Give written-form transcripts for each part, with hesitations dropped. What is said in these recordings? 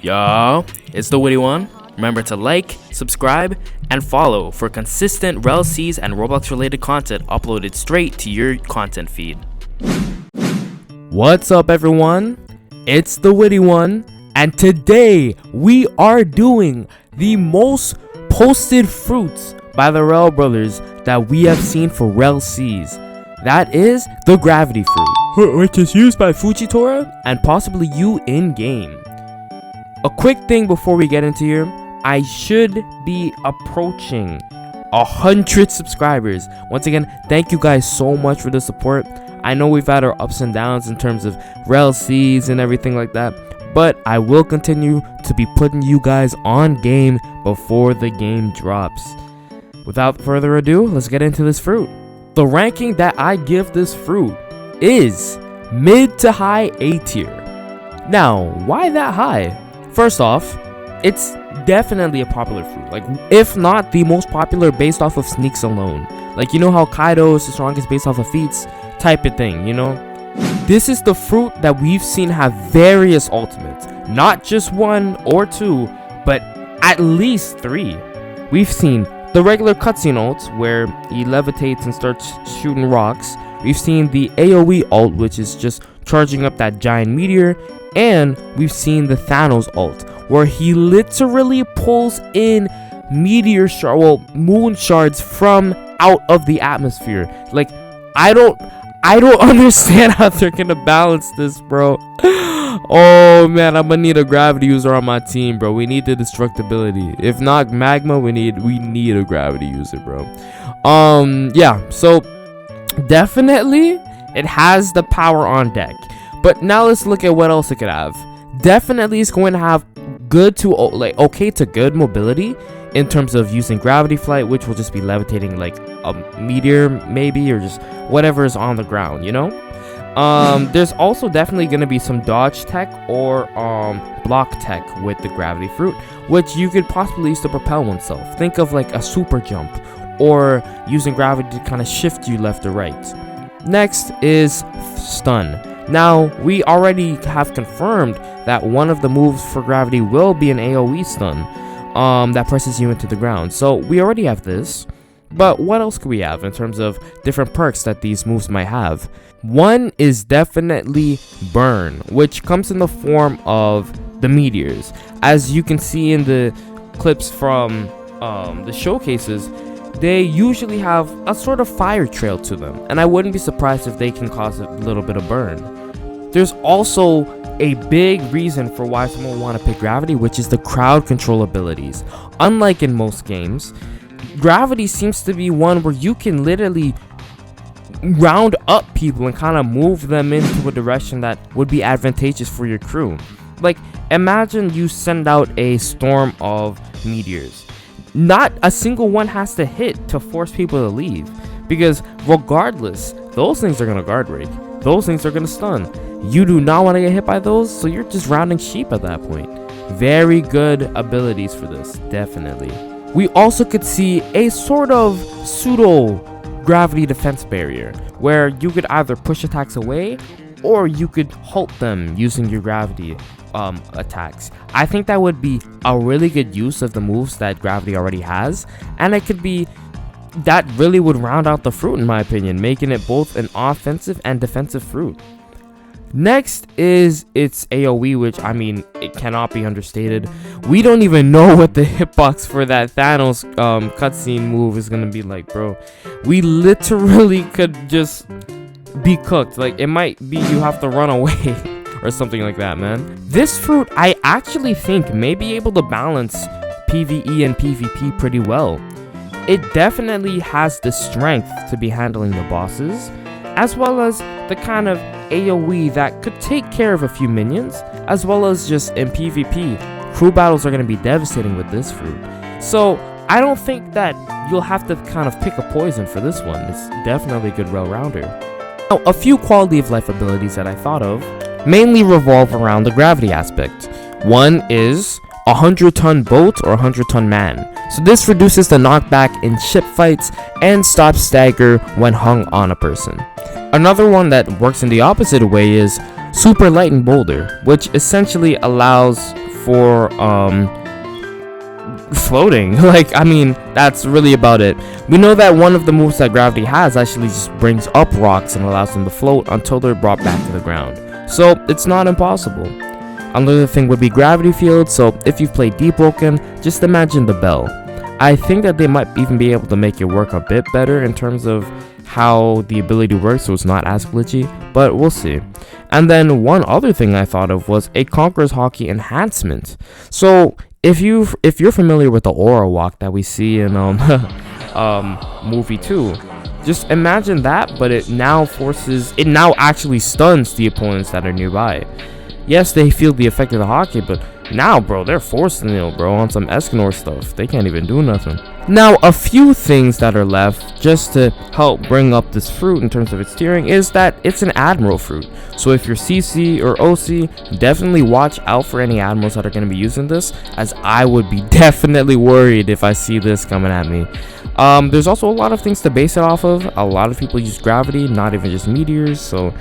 Yo, it's the Witty One. Remember to like, subscribe, and follow for consistent Rell Seas and Roblox related content uploaded straight to your content feed. What's up, everyone? It's the Witty One, and today we are doing the most posted fruits by the Rell brothers that we have seen for Rell Seas. That is the gravity fruit, which is used by Fujitora and possibly you in game. A quick thing before we get into here, I should be approaching 100 subscribers. Once again, thank you guys so much for the support. I know we've had our ups and downs in terms of Rell Seas and everything like that, but I will continue to be putting you guys on game before the game drops. Without further ado, let's get into this fruit. The ranking that I give this fruit is mid to high A tier. Now, why that high? First off, it's definitely a popular fruit, like if not the most popular based off of sneaks alone. Like, you know how Kaido is the strongest based off of feats type of thing, you know? This is the fruit that we've seen have various ultimates, not just one or two, but at least 3. We've seen the regular cutscene ult where he levitates and starts shooting rocks. We've seen the AoE ult, which is just charging up that giant meteor. And we've seen the Thanos ult, where he literally pulls in moon shards from out of the atmosphere. Like, I don't understand how they're gonna balance this, bro. Oh man, I'm gonna need a gravity user on my team, bro. We need the destructibility. If not magma, we need a gravity user, bro. Yeah, so definitely it has the power on deck. But now let's look at what else it could have. Definitely it's going to have good to okay to good mobility in terms of using gravity flight, which will just be levitating like a meteor maybe, or just whatever is on the ground, you know? There's also definitely going to be some dodge tech or block tech with the gravity fruit, which you could possibly use to propel oneself. Think of like a super jump, or using gravity to kind of shift you left or right. Next is stun. Now, we already have confirmed that one of the moves for gravity will be an AoE stun that presses you into the ground. So we already have this, but what else could we have in terms of different perks that these moves might have? One is definitely burn, which comes in the form of the meteors. As you can see in the clips from the showcases, they usually have a sort of fire trail to them, and I wouldn't be surprised if they can cause a little bit of burn. There's also a big reason for why someone would want to pick gravity, which is the crowd control abilities. Unlike in most games, gravity seems to be one where you can literally round up people and kind of move them into a direction that would be advantageous for your crew. Like, imagine you send out a storm of meteors. Not a single one has to hit to force people to leave, because regardless, those things are going to guard break. Those things are going to stun. You do not want to get hit by those, so you're just rounding sheep at that point. Very good abilities for this, definitely. We also could see a sort of pseudo gravity defense barrier, where you could either push attacks away or you could halt them using your gravity attacks. I think that would be a really good use of the moves that gravity already has, and it could be that really would round out the fruit, in my opinion, making it both an offensive and defensive fruit. Next is its AoE, which, I mean, it cannot be understated. We don't even know what the hitbox for that Thanos cutscene move is gonna be like, bro. We literally could just be cooked. Like, it might be you have to run away or something like that, man. This fruit, I actually think, may be able to balance PvE and PvP pretty well. It definitely has the strength to be handling the bosses, as well as the kind of AoE that could take care of a few minions, as well as just in PvP. Crew battles are going to be devastating with this fruit. So I don't think that you'll have to kind of pick a poison for this one. It's definitely a good well-rounder. Now, a few quality of life abilities that I thought of mainly revolve around the gravity aspect. One is 100-ton boat or 100-ton man. So this reduces the knockback in ship fights and stops stagger when hung on a person. Another one that works in the opposite way is super light and boulder, which essentially allows for floating. Like, I mean, that's really about it. We know that one of the moves that gravity has actually just brings up rocks and allows them to float until they're brought back to the ground, so it's not impossible. Another thing would be gravity field. So if you've played Deep Broken, just imagine the bell. I think that they might even be able to make it work a bit better in terms of how the ability works, so it's not as glitchy, but we'll see. And then one other thing I thought of was a Conqueror's Hockey enhancement. So if you're familiar with the aura walk that we see in movie 2, just imagine that, but it now actually stuns the opponents that are nearby. Yes, they feel the effect of the hockey, but now, bro, they're forced to kneel, bro, on some Escanor stuff. They can't even do nothing. Now, a few things that are left just to help bring up this fruit in terms of its tiering is that it's an Admiral fruit. So if you're CC or OC, definitely watch out for any Admirals that are going to be using this, as I would be definitely worried if I see this coming at me. There's also a lot of things to base it off of. A lot of people use gravity, not even just meteors, so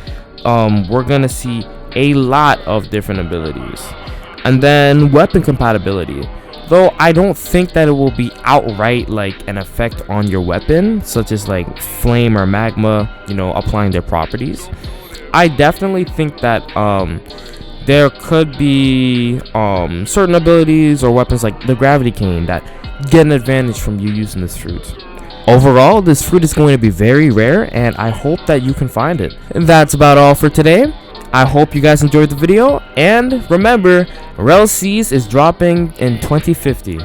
we're going to see a lot of different abilities. And then weapon compatibility, though I don't think that it will be outright like an effect on your weapon, such as like flame or magma, you know, applying their properties. I definitely think that there could be certain abilities or weapons like the gravity cane that get an advantage from you using this fruit. Overall, this fruit is going to be very rare, and I hope that you can find it. And that's about all for today. I hope you guys enjoyed the video, and remember, Rell Seas is dropping in 2050.